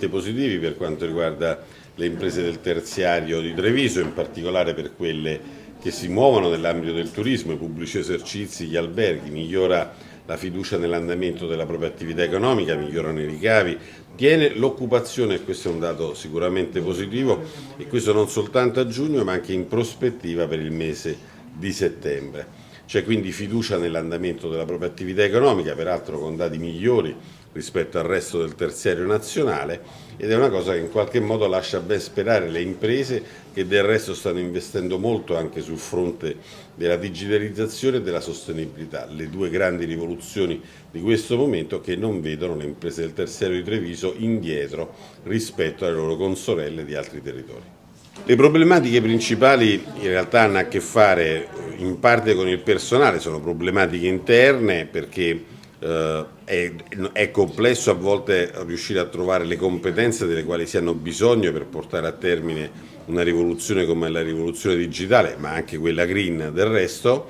Positivi per quanto riguarda le imprese del terziario di Treviso, in particolare per quelle che si muovono nell'ambito del turismo, i pubblici esercizi, gli alberghi. Migliora la fiducia nell'andamento della propria attività economica, migliorano i ricavi, tiene l'occupazione, e questo è un dato sicuramente positivo, e questo non soltanto a giugno ma anche in prospettiva per il mese di settembre. C'è quindi fiducia nell'andamento della propria attività economica, peraltro con dati migliori rispetto al resto del terziario nazionale, ed è una cosa che in qualche modo lascia ben sperare le imprese, che del resto stanno investendo molto anche sul fronte della digitalizzazione e della sostenibilità, le due grandi rivoluzioni di questo momento che non vedono le imprese del terziario di Treviso indietro rispetto alle loro consorelle di altri territori. Le problematiche principali in realtà hanno a che fare in parte con il personale, sono problematiche interne perché è complesso a volte riuscire a trovare le competenze delle quali si hanno bisogno per portare a termine una rivoluzione come la rivoluzione digitale, ma anche quella green del resto,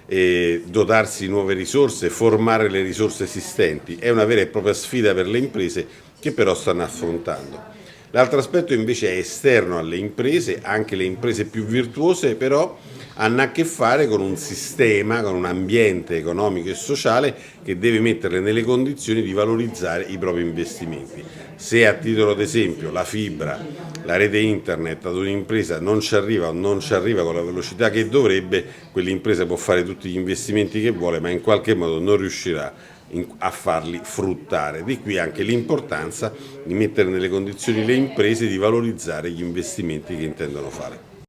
e dotarsi di nuove risorse, formare le risorse esistenti. È una vera e propria sfida per le imprese che però stanno affrontando. L'altro aspetto invece è esterno alle imprese, anche le imprese più virtuose però hanno a che fare con un sistema, con un ambiente economico e sociale che deve metterle nelle condizioni di valorizzare i propri investimenti. Se a titolo d'esempio la fibra, la rete internet ad un'impresa non ci arriva o non ci arriva con la velocità che dovrebbe, quell'impresa può fare tutti gli investimenti che vuole ma in qualche modo non riuscirà a farli fruttare. Di qui anche l'importanza di mettere nelle condizioni le imprese di valorizzare gli investimenti che intendono fare.